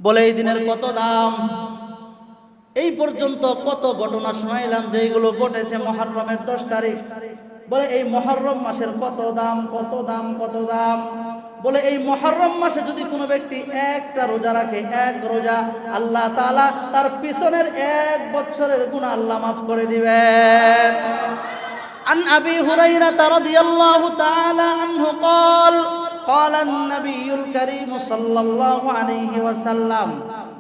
বলে এই দিনের কত দাম। এই পর্যন্ত কত ঘটনা শোনাইলাম যেগুলো ঘটেছে মুহররমের 10 তারিখ। বলে এই মুহররম মাসের কত দাম, কত দাম, কত দাম। বলে এই মুহররম মাসে যদি কোনো ব্যক্তি একটা রোজা রাখে, এক রোজা, আল্লাহ তাআলা তার পিছনের 1 বছরের গুনাহ আল্লাহ মাফ করে দিবেন। عن أبي هريرة رضي الله تعالى عنه قال قال النبي الكريم صلى الله عليه وسلم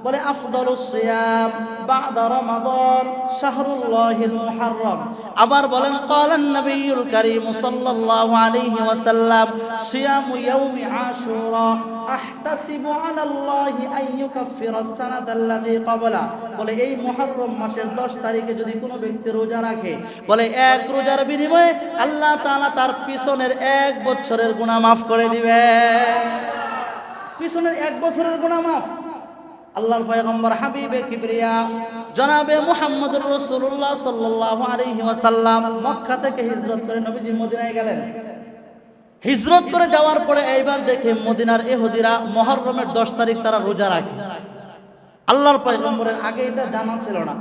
বলে আফদালুস সিয়াম বা'দা রমাদান শাহরুল্লাহিল মুহাররম। আবার বলেন ক্বালান নবিয়ুল কারীম সাল্লাল্লাহু আলাইহি ওয়াসাল্লাম সিয়ামু ইয়াউমি আশুরা আহতাসিবু আলাল্লাহি আন ইউকাফফিরাস সানাতাল্লাতী ক্বাবলা। বলে এই মুহররম মাসের 10 তারিখে যদি কোনো ব্যক্তি রোজা রাখে, বলে এক রোজার বিনিময়ে আল্লাহ তাআলা তার পিছনের 1 বছরের গুনাহ মাফ করে দিবেন। পিছনের 1 বছরের গুনাহ মাফ। আল্লাহর পয়গম্বর হাবিবে কিবরিয়া জনাবে মুহাম্মদুর রাসূলুল্লাহ সাল্লাল্লাহু আলাইহি ওয়াসাল্লাম মক্কা থেকে হিজরত করে নবীজি মদিনায় গেলেন। হিজরত করে যাওয়ার পরে এইবার দেখে মদিনার ইহুদিরা মুহররমের 10 তারিখ তারা রোজা রাখে। আল্লাহর পয়গম্বরের আগে এটা জানা ছিল না।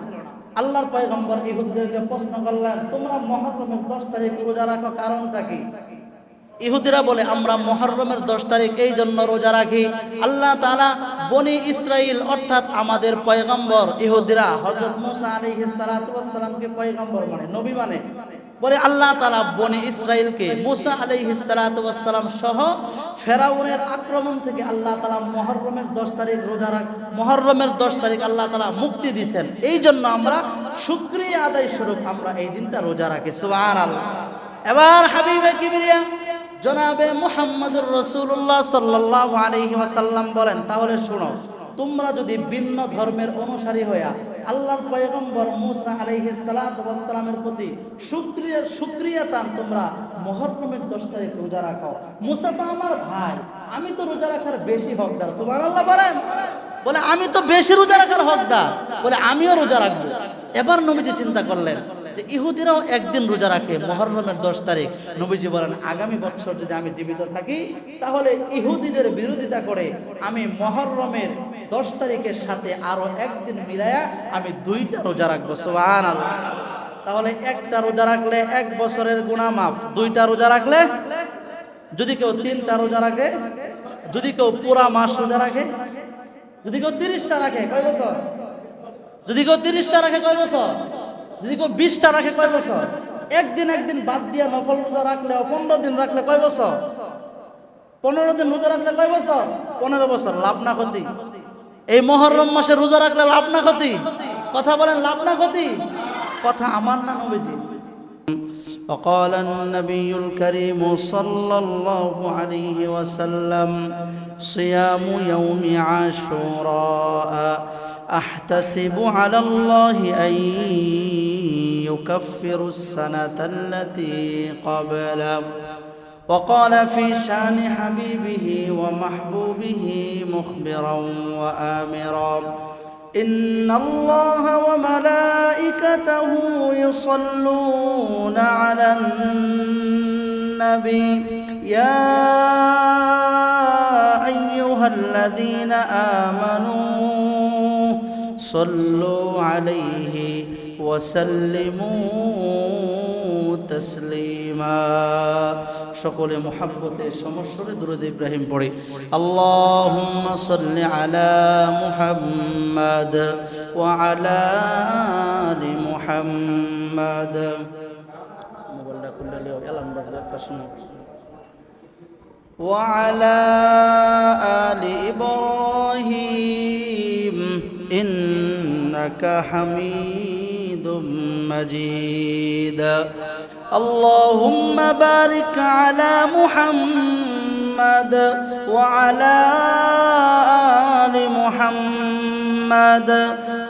আল্লাহর পয়গম্বর ইহুদিদেরকে প্রশ্ন করলেন, তোমরা মুহররমের 10 তারিখ রোজা রাখো, কারণটা কি? ইহুদিরা বলে, আমরা মুহররমের 10 তারিখ এই জন্য রোজা রাখি, আল্লাহ তাআলা বনি ইসরাইল অর্থাৎ আমাদের পয়গম্বর, ইহুদিরা হযরত মুসা আলাইহিস সালাতু ওয়াস সালামকে পয়গম্বর মানে, নবী মানে। বলে আল্লাহ তাআলা বনি ইসরাইলকে মুসা আলাইহিস সালাতু ওয়াস সালাম সহ ফেরাউনের আক্রমণ থেকে আল্লাহ তাআলা মুহররমের 10 তারিখ রোজা মুহররমের 10 তারিখ আল্লাহ তাআলা মুক্তি দিবেন। এই জন্য আমরা শুকরিয়া আদায় স্বরূপ আমরা এই দিনটা রোজা রাখি। সুবহানাল্লাহ। এবার হাবিবে কিবরিয়া জনাবে মুহাম্মদুর রাসূলুল্লাহ সাল্লাল্লাহু আলাইহি ওয়াসাল্লাম বলেন, তাহলে শোনো, তোমরা যদি ভিন্ন ধর্মের অনুসারী হইয়া আল্লাহর পয়গম্বর মুসা আলাইহিস সালাতু ওয়াস সালামের প্রতি শুকরিয়াতান তোমরা মুহররমের 10 তারিখ রোজা রাখো। মুসা তো আমার ভাই, আমি তো রোজা রাখার বেশি হকদার। সুবহানাল্লাহ বলেন। বলে আমি তো বেশি রোজা রাখার হকদার, বলে আমিও রোজা রাখবো। এবার নবীজি চিন্তা করলেন যে ইহুদিরাও একদিন রোজা রাখে মুহররমের 10 তারিখ। নবীজি বলেন, আগামী বছর যদি আমি জীবিত থাকি তাহলে ইহুদিদের বিরোধিতা করে আমি মুহররমের 10 তারিখের সাথে আরো একদিন মিলায়া আমি 2টা রোজা রাখবো। সুবহানাল্লাহ। তাহলে একটা রোজা রাখলে 1 বছরের গুনাহ মাফ, 2টা রোজা রাখলে, যদি কেউ 3টা রোজা রাখে, যদি কেউ পুরা মাস রোজা রাখে, যদি কেউ 30টা রাখে কয় বছর, যদি কেউ 30টা রাখে কয় বছর, যদি কেউ 20টা রাখে কয় বছর, একদিন বাদ দিয়া নফল রোজা রাখলে 15 দিন রাখলে কয় বছর, 15 দিন রোজা রাখলে কয় বছর, 15 বছর। লাভ না ক্ষতি? এই মুহররম মাসে রোজা রাখলে লাভ না ক্ষতি? কথা বলেন, লাভ না ক্ষতি? কথা আমার না নবীজি। وقال النبي الكريم صلى الله عليه وسلم صيام يوم عاشوراء أحتسب على الله أن يكفر السنة التي قبله. وقال في شان حبيبه ومحبوبه مخبرا وآمرا إن الله وملائكته يصلون على النبي يا أيها الذين آمنوا صلوا عليه وسلموا تسليما. সকলে মুহাব্বতে সমস্বরে দুরূদ ইব্রাহিম পড়ে। আল্লাহুম্মা সাল্লি আলা মুহাম্মাদ ওয়া আলা আলি মুহাম্মাদ। মোবাইলটা খুলে লিও, এলাম বাজলে একটা শুনো। ওয়া আলা আলি ইব্রাহিম ইন্নাকা হামিদুম মাজিদ। اللهم بارك على محمد وعلى آل محمد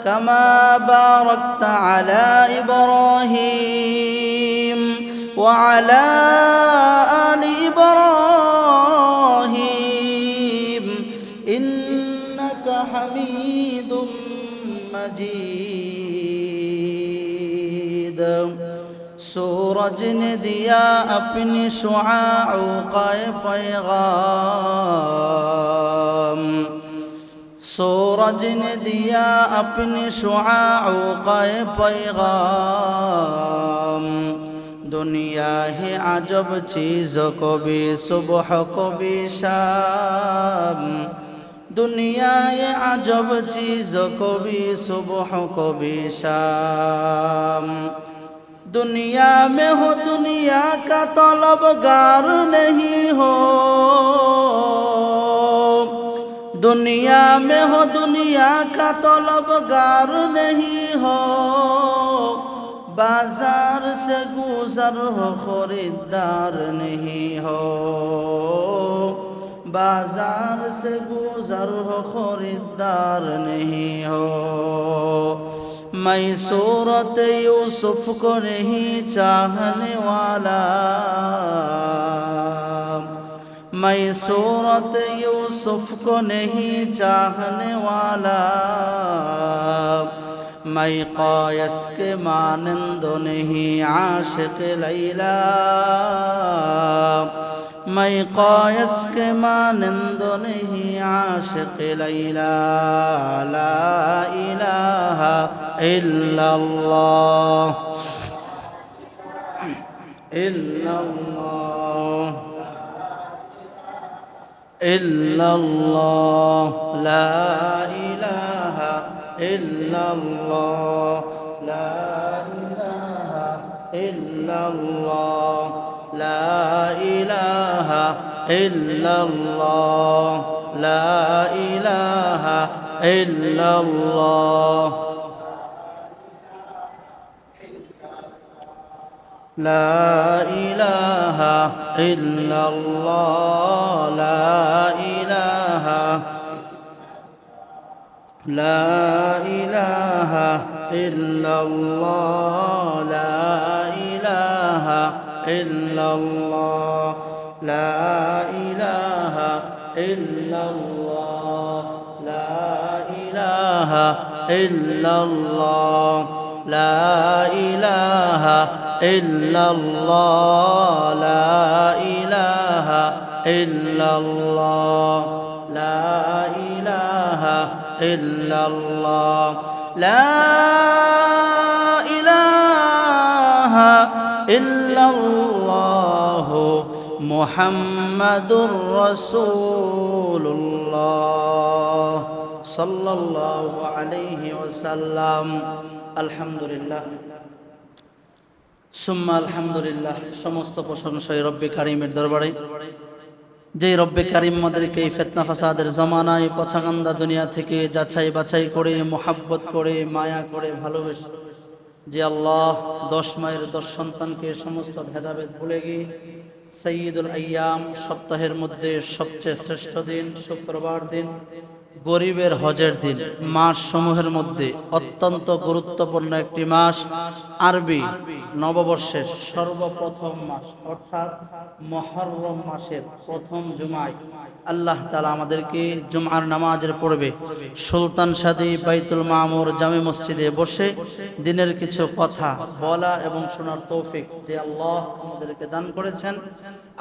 كما باركت على إبراهيم وعلى آل إبراهيم إنك حميد مجيد. सूरज ने दिया अपनी शुआओं का पैगाम, सूरज ने दिया अपनी शुआओं का पैगाम दुनिया है अजब चीज़ों को भी सुबह को भी शाम दुनिया ये अजब चीज़ों को भी सुबह को भी शाम दुनिया में हो दुनिया का तलबगार नहीं हो दुनिया में हो दुनिया का तलबगार नहीं हो बाजार से गुजर हो खरीदार नहीं हो बाजार से गुजर हो खरीदार नहीं हो मैं सूरत यूसुफ को नहीं चाहने वाला मैं सूरत यूसुफ को नहीं चाहने वाला मैं कायस के मानंद नहीं आशिक लैला मैं कायस के मानंद नहीं आशिक लैला ला इलाहा इल्लल्लाह इल्लल्लाह इल्लल्लाह ला इलाहा इल्लल्लाह ला इलाहा इल्लल्लाह ला इलाहा इल्लल्लाह ला इलाहा इल्लल्लाह لا إله إلا الله لا إله لا إله إلا الله لا إله إلا الله لا إله إلا الله لا إله إلا الله لا إله إلا الله لا إله إلا الله لا إله إلا الله لا إله إلا الله محمد رسول الله صلى الله عليه وسلم الحمد لله সুম্মা আলহামদুলিল্লাহ সমস্ত প্রশংসা রব্বে কারিমের দরবারে যে রব্বে কারিম আমাদেরকে এই ফিতনা ফাসাদের জমানায় পছাগন্দা দুনিয়া থেকে যাচাই বাছাই করে মোহাব্বত করে মায়া করে ভালোবেসে যে আল্লাহ 10 মায়ের 10 সন্তানকে সমস্ত ভেদাভেদ ভুলে গিয়ে সৈয়দুল আইয়াম সপ্তাহের মধ্যে সবচেয়ে শ্রেষ্ঠ দিন শুক্রবার দিন গরিবের হজের দিন মাস সমূহের মধ্যে অত্যন্ত গুরুত্বপূর্ণ একটি মাস আরবি নববর্ষের সর্বপ্রথম মাস অর্থাৎ মুহররম মাসের প্রথম জুমায় আল্লাহ তাআলা আমাদেরকে জুমার নামাজের পূর্বে সুলতান সাদি বাইতুল মামুর জামে মসজিদে বসে দিনের কিছু কথা বলা এবং শোনার তৌফিক যে আল্লাহ আমাদেরকে দান করেছেন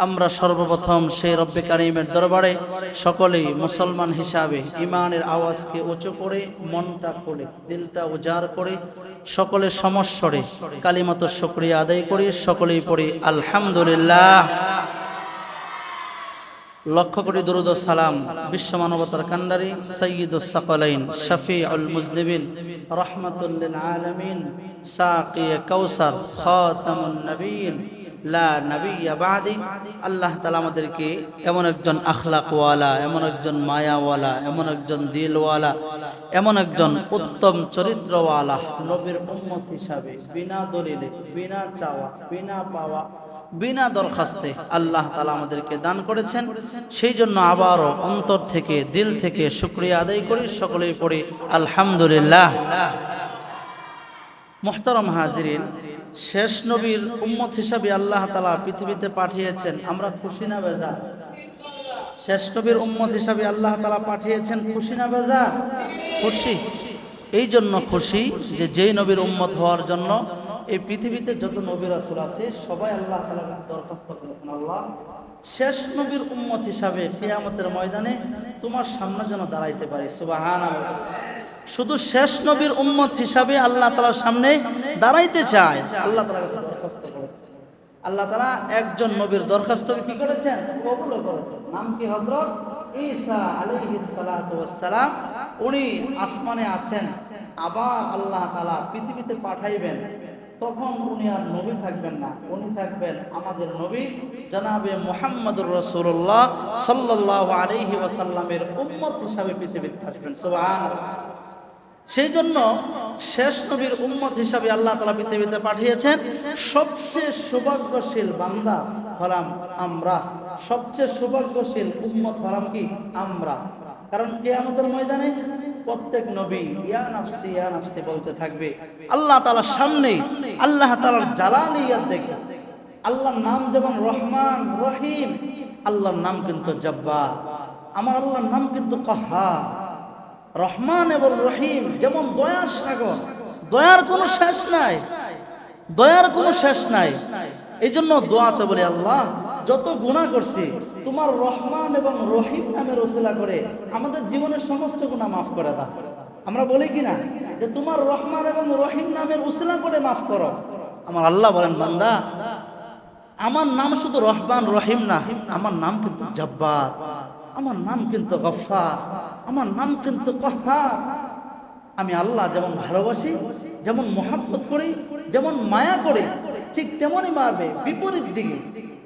আমরা সর্বপ্রথম সেই রব্বে কারিমের দরবারে সকলেই মুসলমান হিসাবে ইমানের আওয়াজকে উঁচু করে মনটা খুলে দিলটা উজাড় করে সকলে সমস্বরে কালিমাত শুকরিয়া আদায় করি সকলেই পড়ি আলহামদুলিল্লাহ লক্ষ কোটি দরুদ ও সালাম বিশ্ব মানবতার কান্ডারি সাইয়্যিদুস সাকালাইন শাফিউল মুজনিবিন রাহমাতুল লিল আলামিন সাকিয়ে কাউসার খাতামুন নবিয়্যিন লা নবিয়্যা বাদি আল্লাহ তাআলা আমাদেরকে এমন একজন আখলাকওয়ালা এমন একজন মায়াওয়ালা এমন একজন দিলওয়ালা এমন একজন উত্তম চরিত্রওয়ালা নবীর উম্মত হিসাবে বিনা দলিলে বিনা চাওয়া বিনা পাওয়া বিনা দরখাস্তে আল্লাহ তাআলা আমাদেরকে দান করেছেন সেই জন্য আবারও অন্তর থেকে দিল থেকে শুকরিয়া আদায় করি সকলেই পড়ি আলহামদুলিল্লাহ মুহতারাম হাজিরিন শেষ নবীর উম্মত হিসাবে আল্লাহ তাআলা পৃথিবীতে পাঠিয়েছেন আমরা খুশি না বেজার শেষ নবীর উম্মত হিসাবে আল্লাহ তাআলা পাঠিয়েছেন খুশি না বেজার খুশি এই জন্য খুশি যে যেই নবীর উম্মত হওয়ার জন্য এই পৃথিবীতে যত নবী রাসূল আছে সবাই আল্লাহ তাআলার কাছে দরখাস্ত করেছেন আল্লাহ শেষ নবীর উম্মত হিসাবে কিয়ামতের ময়দানে তোমার সামনে যেন দাঁড়াইতে পারি। সুবহানাল্লাহ। শুধু শেষ নবীর উম্মত হিসাবে আল্লাহ তাআলার সামনে দাঁড়াইতে চায়। আল্লাহ তাআলার কাছে দরখাস্ত করেছেন। আল্লাহ তাআলা একজন নবীর দরখাস্তকে কি করেছেন? কবুল করেছেন। নাম কি? হযরত ঈসা আলাইহিস সালাতু ওয়াস সালাম। উনি আসমানে আছেন, আবার আল্লাহ তাআলা পৃথিবীতে পাঠাইবেন। তখন উনি আর নবী থাকবেন না, উনি থাকবেন আমাদের নবী জনাবে মুহাম্মদুর রাসূলুল্লাহ সাল্লাল্লাহু আলাইহি ওয়াসাল্লামের উম্মত হিসাবে পৃথিবীতে আসবেন। সুবহানাল্লাহ। সেই জন্য শেষ নবীর উম্মত হিসাবে আল্লাহ তাআলা পৃথিবীতে পাঠিয়েছেন। সবচেয়ে সৌভাগ্যশীল বান্দা হলাম আমরা, সবচেয়ে সৌভাগ্যশীল উম্মত হলাম কি? আমরা। কারণ কিয়ামতের ময়দানে প্রত্যেক নবী ইয়া নাফসি বলতে থাকবে। আল্লাহ তাআলার সামনে আল্লাহ তাআলার জালালিয়াত দেখে। আল্লাহর নাম যেমন রহমান রহিম, আল্লাহর নাম কিন্তু জব্বার। আমার আল্লাহর নাম কিন্তু কাহ্হার। রহমান এবং রহিম যেমন দয়ার সাগর, দয়ার কোনো শেষ নাই, দয়ার কোনো শেষ নাই। এই জন্য দোয়াতে বলি, আল্লাহ যত গুনাহ করছি তোমার রহমান এবং রহিম নামের ওসিলা করে আমাদের জীবনের সমস্ত গুনাহ মাফ করে দাও। আমরা বলি কিনা যে তোমার রহমান এবং রহিম নামের ওসিলা করে মাফ করো। আমার আল্লাহ বলেন, বান্দা আমার নাম শুধু রহমান রহিম না, আমার নাম কিন্তু জব্বার, আমার নাম কিন্তু গফফার, আমার নাম কিন্তু কাহ্হার। আমি আল্লাহ যেমন ভালোবাসি, যেমন মহব্বত করি, যেমন মায়া করি, ঠিক তেমনই মারবে বিপরীত দিকে।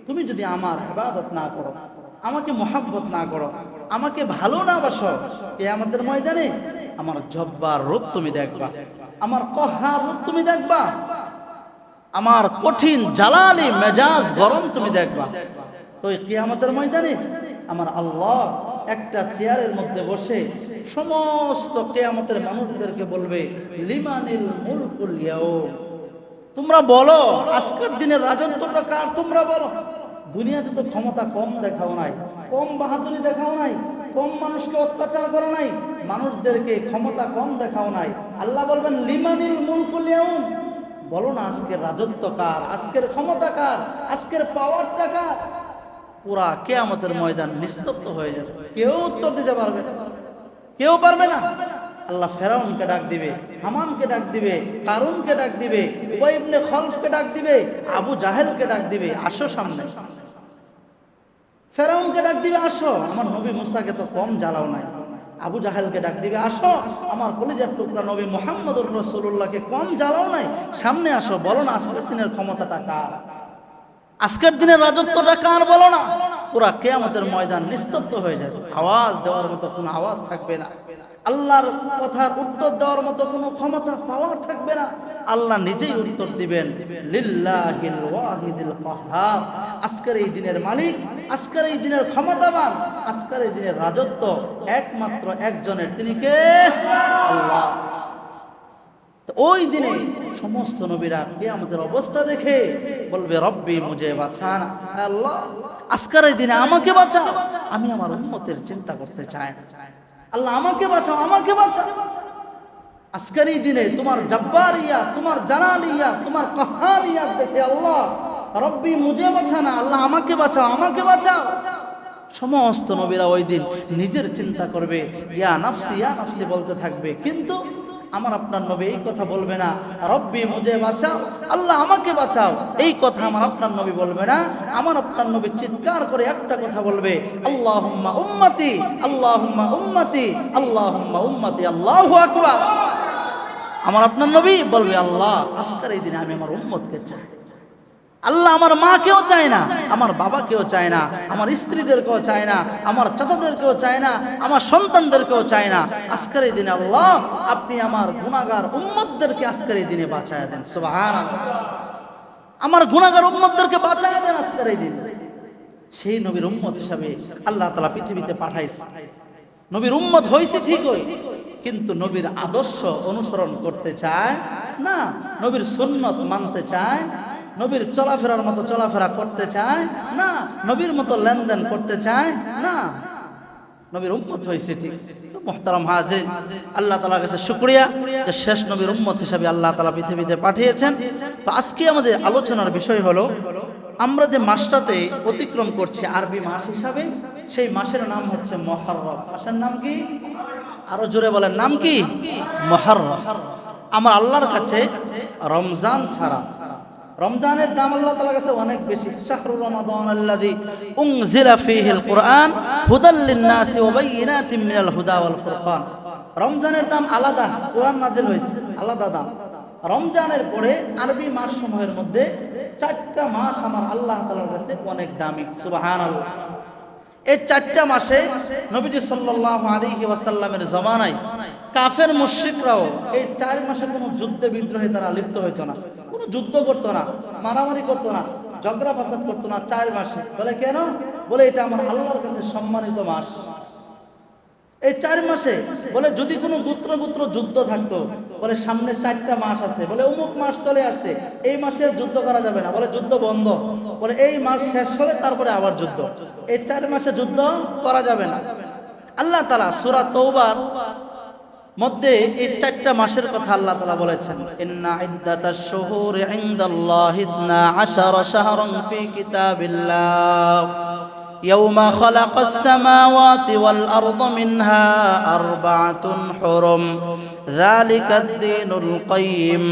তুমি যদি আমার ইবাদত না করো, আমাকে মহব্বত না করো, আমাকে ভালো না বাসো, কিয়ামতের ময়দানে আমার জব্বার রূপ তুমি দেখবা, আমার কাহ্হার রূপ তুমি দেখবা, আমার কঠিন জালালি মেজাজ গরম তুমি দেখবা। তো কিয়ামতের ময়দানে আমার আল্লাহ একটা চেয়ারের মধ্যে বসে সমস্ত কিয়ামতের মানুষদেরকে বলবে, লিমানিল মুলকুল ইয়াউম। তোমরা বলো আজকের দিনের রাজত্বটা কার? তোমরা বলো। দুনিয়াতে তো ক্ষমতা কম দেখাও নাই, কম বাহাদুরি দেখাও নাই, কম মানুষকে অত্যাচার করো নাই, মানুষদেরকে ক্ষমতা কম দেখাও নাই। আল্লাহ বলবেন, লিমানিল মুলকুল ইয়াউম। বলো না আজকের রাজত্ব কার, আজকের ক্ষমতা কার, আজকের পাওয়ারটা কার? পুরা কিয়ামতের ময়দান নিস্তব্ধ হয়ে যাবে, কেউ উত্তর দিতে পারবে না, কেউ পারবে না। আল্লাহ ফেরাউনকে ডাক দিবে, হামানকে ডাক দিবে, কারুনকে ডাক দিবে, উবাই ইবনে খলফকে ডাক দিবে, আবু জাহেলকে ডাক দিবে, আসো সামনে। ফেরাউনকে ডাক দিবে, আসো। আমার নবী মুসাকে তো কম জ্বালাও নাই। আবু জাহেলকে ডাক দিবে, আসো। আমার কলিজার টুকরা নবী মুহাম্মদুর রাসূলুল্লাহকে কম জ্বালাও নাই, সামনে আসো। বলো না আজকের দিনের ক্ষমতাটা কার, আজকের দিনের রাজত্বটা কার? বলো না। পুরা কিয়ামতের ময়দান নিস্তব্ধ হয়ে যাবে, আওয়াজ দেওয়ার মতো কোনো আওয়াজ থাকবে না, আল্লাহর কথার উত্তর দেওয়ার মতো কোনো ক্ষমতা পাওয়ার থাকবে না। আল্লাহ নিজেই উত্তর দিবেন, লিল্লাহিল ওয়াহিদিল কাহ্হার। আজকের এই দিনের মালিক, আজকের এই দিনের ক্ষমতাবান, আজকের এই দিনের রাজত্ব একমাত্র একজনের, তিনি কে? আল্লাহ। ওই দিনে সমস্ত নবীরা কিয়ামতের অবস্থা দেখে বলবে, রব্বি মুঝে বাঁচানা। আল্লাহ আজকের এই দিনে আমাকে বাঁচাও, আমি আমার উম্মতের চিন্তা করতে চাই না। আল্লাহ আমাকে বাঁচাও, আমাকে বাঁচাও। আজকের এই দিনে তোমার জব্বারিয়া, তোমার জালালিয়া, তোমার কাহ্হারিয়া দেখে আল্লাহ রব্বি মুঝে বাঁচানা, আল্লাহ আমাকে বাঁচাও, আমাকে বাঁচাও। সমস্ত নবীরা ওই দিন নিজের চিন্তা করবে, ইয়া নাফসি বলতে থাকবে। কিন্তু আমার আপনার নবী এই কথা বলবে না, রব্বি মুঝে বাঁচাও, আল্লাহ আমাকে বাঁচাও। এই কথা আমার আপনার নবী বলবে না। আমার আপনার নবী চিৎকার করে একটা কথা বলবে, আল্লাহুম্মা উম্মতি, আল্লাহুম্মা উম্মতি, আল্লাহুম্মা উম্মতি, আল্লাহু আকবার। আমার আপনার নবী বলবে, আল্লাহ আজকের এই দিনে আমি আমার উম্মতকে চাই। আল্লাহ আমার মাকেও চায় না, আমার বাবাকেও চায় না, আমার স্ত্রীদেরকেও চায় না, আমার চাচাদেরকেও চায় না, আমার সন্তানদেরকেও চায় না। আজকের এই দিনে আল্লাহ আপনি আমার গুনাহগার উম্মতদেরকে আজকের এই দিনে বাঁচায়া দেন। সুবহানাল্লাহ। আমার গুনাহগার উম্মতদেরকে বাঁচায়া দেন আজকের এই দিনে। সেই নবীর উম্মত হিসাবে আল্লাহ তাআলা পৃথিবীতে পাঠাইছে। নবীর উম্মত হইছে ঠিকই, কিন্তু নবীর আদর্শ অনুসরণ করতে চায় না, নবীর সুন্নত মানতে চায়, নবীর চলাফেরার মতো চলাফেরা করতে চায় না, নবীর মতো লেনদেন করতে চায় না। নবীর উম্মত হয়েছে ঠিক। মুহতারাম হাজিরিন, আল্লাহ তাআলার কাছে শুকরিয়া যে শেষ নবীর উম্মত হিসেবে আল্লাহ তাআলা পৃথিবীতে পাঠিয়েছেন। তো আজকে আমাদের আলোচনার বিষয় হলো আমরা যে মাসটাতে অতিক্রম করছি আরবি মাস হিসাবে, সেই মাসের নাম হচ্ছে মুহররম। মাসের নাম কি? আরো জোরে বলেন, নাম কি? মুহররম। আমার আল্লাহর কাছে রমজান ছাড়া, রমজানের দাম আল্লাহ তাআলার কাছে অনেক বেশি। শাহরুর রমাদান আল্লাযী উনজিলা ফীহিল কুরআন হুদাল লিন-নাসি ওয়া বাইয়িনাতিন মিনাল হুদা ওয়াল ফুরকান। রমজানের দাম আলাদা, কোরআন নাযিল হয়েছে আলাদা দাম। রমজানের পরে আরবি মাস সমূহের মধ্যে 4টা মাস আমার আল্লাহ তাআলার কাছে অনেক দামি। সুবহানাল্লাহ। এই 4টা মাসে নবীজি সাল্লাল্লাহু আলাইহি ওয়াসাল্লামের জামানায় কাফের মুশরিকরাও এই 4 মাসে কোনো যুদ্ধে বিদ্রোহে তারা লিপ্ত হইতো না, কোনো যুদ্ধ করতো না, মারামারি করতো না, ঝগড়া ফাসাদ করতো না 4 মাসে। বলে কেন? বলে এটা আমার আল্লাহর কাছে সম্মানিত মাস। এই 4 মাসে বলে যদি কোনো গোত্র যুদ্ধ থাকতো, বলে সামনে 4টা মাস আছে, বলে অমুক মাস চলে আসছে, এই মাসে যুদ্ধ করা যাবে না, বলে যুদ্ধ বন্ধ, বলে এই মাস শেষ হলে তারপরে আবার যুদ্ধ, এই 4 মাসে যুদ্ধ করা যাবে না। আল্লাহ তাআলা সূরা তাওবার মধ্যে এই 4টা মাসের কথা আল্লাহ তাআলা বলেছেন, ইন্না ইদ্দাতাশ শুহুরি ইনদাল্লাহি 12 শাহরান ফি কিতাবিল্লাহ ইয়াওমা খালাকাস সামাওয়াতি ওয়াল আরদা মিনহা আরবাআতুন হুরুম যালিকাদ দীনুল কাইয়্যিম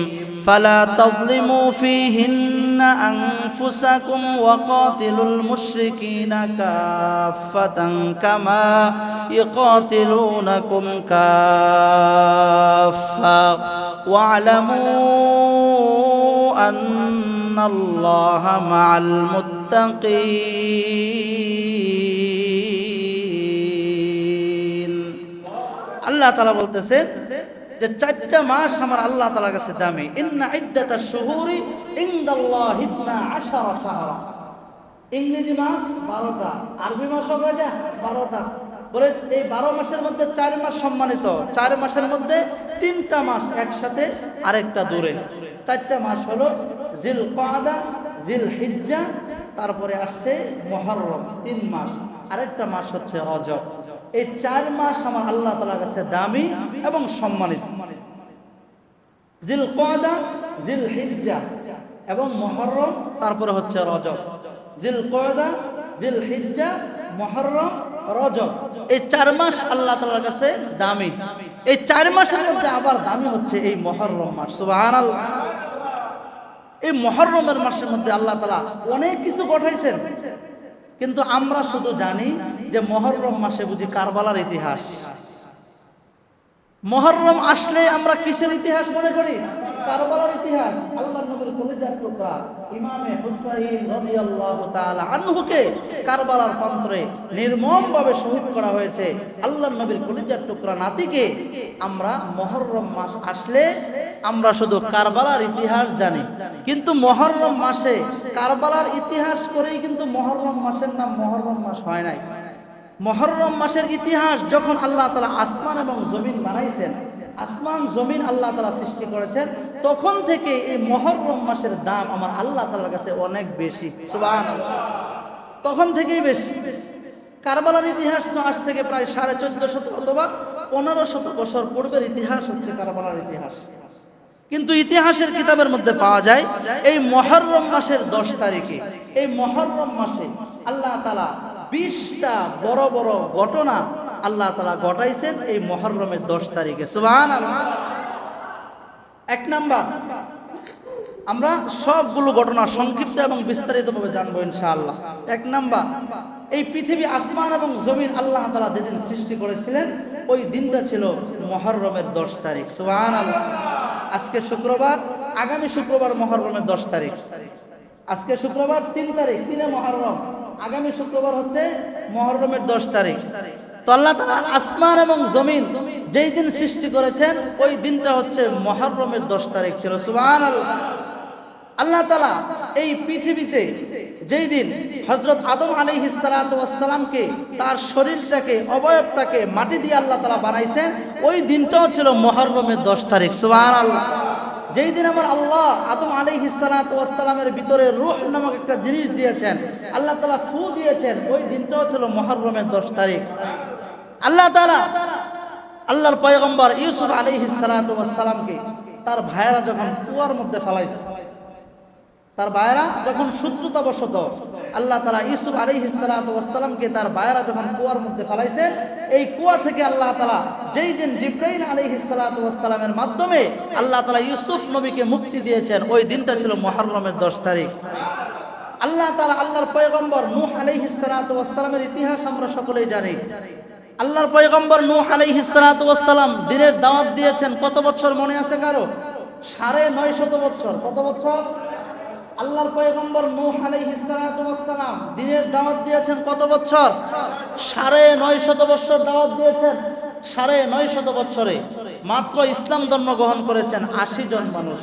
ফালা তাযলিমু ফীহিন্না আনফুসাকুম ওয়া কাতিলুল মুশরিকিনা কাফাতান কামা ইকাতিলুনাকুম কাফা ওয়া'লামু আন্নাল্লাহা মা'আল মুত্তাকিন। আল্লাহ তাআলা বলতেছেন যে 4টা মাস আমার আল্লাহ তাআলার কাছে দামি। ইন্না ইদ্দাতাশ শুহুরি ইনদাল্লাহি 12 শাহরা। ইংরেজি মাস 12টা, আরবি মাস কয়টা? 12টা। বলে এই 12 মাসের মধ্যে 4 মাস সম্মানিত, 4 মাসের মধ্যে 3টা মাস একসাথে আরেকটা দূরে। 4টা মাস হলো জিলকাদা, জিলহিজ্জা, তারপরে আসছে মুহররম, 3 মাস, আরেকটা মাস হচ্ছে রজব। এই 4 মাস আমার আল্লাহ তাআলার কাছে দামি এবং সম্মানিত। জিলকাদা, জিলহিজ্জা এবং মুহররম, তারপরে হচ্ছে রজব। জিলকাদা, জিলহিজ্জা, মুহররম, রজব, এই 4 মাস আল্লাহ তাআলার কাছে দামি। এই 4 মাসের মধ্যে আবার দামি হচ্ছে এই মুহররম মাস। সুবহানাল্লাহ। এই মুহররমের মাসের মধ্যে আল্লাহ তাআলা অনেক কিছু ঘটাইছেন, কিন্তু আমরা শুধু জানি যে মুহররম মাসে বুঝি কারবালার ইতিহাস। মুহররম আসলে আমরা কিসের ইতিহাস মনে করি? কারবালার ইতিহাস। আল্লাহর নবীর কলিজার টুকরা ইমামে হুসাইন রাদিয়াল্লাহু তাআলা আনহুকে কারবালার প্রান্তরে নির্মমভাবে শহীদ করা হয়েছে। আল্লাহর নবীর কলিজার টুকরা নাতিকে আমরা মুহররম মাস আসলে আমরা শুধু কারবালার ইতিহাস জানি, কিন্তু মুহররম মাসে কারবালার ইতিহাস করেই কিন্তু মুহররম মাসের নাম মুহররম মাস হয় নাই। মুহররম মাসের ইতিহাস যখন আল্লাহ তাআলা আসমান এবং জমিন বানাইছেন, আসমান জমিন আল্লাহ তাআলা সৃষ্টি করেছেন, তখন থেকে এই মুহররম মাসের দাম আমার আল্লাহ তাআলার কাছে অনেক বেশি। সুবহানাল্লাহ। তখন থেকেই বেশি। কারবালার ইতিহাস তো আজ থেকে প্রায় 1450 অথবা 1500 বছর পূর্বের ইতিহাস হচ্ছে কারবালার ইতিহাস। কিন্তু ইতিহাসের কিতাবের মধ্যে পাওয়া যায় এই মুহররম মাসের 10 তারিখে, এই মুহররম মাসে আল্লাহ তাআলা 20টা বড় বড় ঘটনা আল্লাহ তাআলা ঘটাইছেন এই মুহররমের 10 তারিখে। সুবহানাল্লাহ। 1 নাম্বার, আমরা সবগুলো ঘটনা সংক্ষিপ্ত এবং বিস্তারিতভাবে জানবো ইনশাআল্লাহ। 1 নাম্বার, এই পৃথিবী আসমান এবং জমিন আল্লাহ তাআলা যেদিন সৃষ্টি করেছিলেন ওই দিনটা ছিল মুহররমের 10 তারিখ। সুবহানাল্লাহ। আজকে শুক্রবার, আগামী শুক্রবার মুহররমের 10 তারিখ। আজকে শুক্রবার 3 তারিখ, 3 মুহররম, আগামী শুক্রবার হচ্ছে মুহররমের 10 তারিখ। তো আল্লাহ তাআলা আসমান এবং জমিন যেই দিন সৃষ্টি করেছেন ওই দিনটা হচ্ছে মুহররমের 10 তারিখ ছিল। সুবহানাল্লাহ। আল্লাহ তাআলা এই পৃথিবীতে যেই দিন হযরত আদম আলাইহিস সালাতু ওয়াস সালামকে তার শরীরটাকে, অবয়বটাকে মাটি দিয়ে আল্লাহ তাআলা বানাইছেন, ওই দিনটাও ছিল মুহররমের 10 তারিখ। সুবহানাল্লাহ। যেই দিন আমার আল্লাহ আদম আলাইহিস সালাতু ওয়াস সালামের ভিতরে রূহ নামক একটা জিনিস দিয়েছেন, আল্লাহ তাআলা ফু দিয়েছেন, ওই দিনটাও ছিল মুহররমের 10 তারিখ। আল্লাহ তাআলা আল্লাহর পয়গম্বর ইউসুফ আলাইহিস সালাতু ওয়াস সালামকে তার ভাইয়েরা যখন কুয়ার মধ্যে ফেলাইছে, তার ভাইয়েরা যখন শত্রুতাবশত আল্লাহ তাআলা ইউসুফ আলাইহিস সালাতু ওয়াস সালামকে তার ভাইয়েরা যখন কুয়ার মধ্যে ফেলাইছেন, এই কুয়া থেকে আল্লাহ তাআলা যেই দিন জিবরাইল আলাইহিস সালাতু ওয়াস সালামের মাধ্যমে আল্লাহ তাআলা ইউসুফ নবীকে মুক্তি দিয়েছেন, ওই দিনটা ছিল মুহররমের 10 তারিখ। আল্লাহ তাআলা আল্লাহর পয়গম্বর নূহ আলাইহিস সালাতু ওয়াস সালামের ইতিহাস আমরা সকলেই জানি। আল্লাহর পয়গম্বর নূহ আলাইহিস সালাতু ওয়াস সালাম দিনের দাওয়াত দিয়েছেন কত বছর মনে আছে কারো? 950 বছর। কত বছর? আল্লাহর পয়গম্বর নূহ আলাইহিস সালাতু ওয়াস সালাম দিনের দাওয়াত দিয়েছেন কত বছর? 950 বছর দাওয়াত দিয়েছেন। 950 বছরে মাত্র ইসলাম ধর্ম গ্রহণ করেছেন 80 জন মানুষ।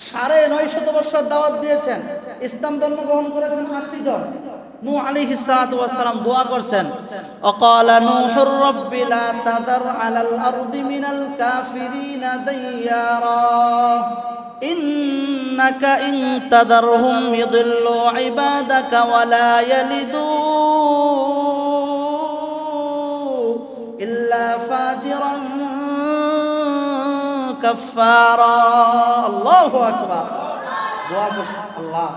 950 বছর দাওয়াত দিয়েছেন, ইসলাম ধর্ম গ্রহণ করেছেন 80 জন। নূহ আলাইহিস সালাতু ওয়াস সালাম দোয়া করছেন, অকালা নূহুর রাব্বি লা তাযার আলাল আরদি মিনাল কাফিরিনা দাইয়ারা ইন্নাকা ইন তাযারহুম ইযিল্লু ইবাদাকা ওয়া লা ইয়ালিদু ইল্লা ফাজিরান কাফফারা। আল্লাহু আকবার। দোয়া করছে আল্লাহ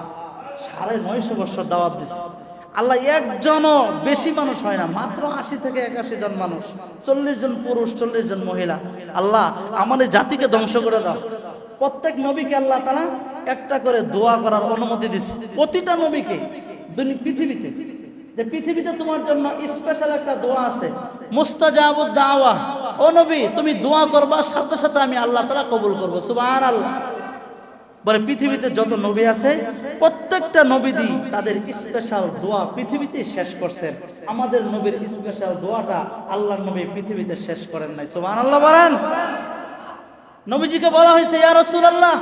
950 বছর দাওয়াত দিছে। আল্লাহ একজনও বেশি মানুষ হয় না, মাত্র 80 থেকে 81 জন মানুষ, 40 জন পুরুষ 40 জন মহিলা। আল্লাহ আমার এই জাতিকে ধ্বংস করে দাও। প্রত্যেক নবীকে আল্লাহ তাআলা একটা করে দোয়া করার অনুমতি দিচ্ছে, প্রতিটা নবীকে। পৃথিবীতে যে পৃথিবীতে তোমার জন্য স্পেশাল একটা দোয়া আছে, মুস্তাজাবুদ দাওয়া। ও নবী তুমি দোয়া করবা, সাথে সাথে আমি আল্লাহ তাআলা কবুল করব। সুবহানাল্লাহ। বলে পৃথিবীতে যত নবী আছে প্রত্যেকটা নবীদি তাদের স্পেশাল দোয়া পৃথিবীতে শেষ করছেন। আমাদের নবীর স্পেশাল দোয়াটা আল্লাহর নবী পৃথিবীতে শেষ করেন নাই। সুবহানাল্লাহ বলেন। নবীজিকে বলা হয়েছে, ইয়া রাসূলুল্লাহ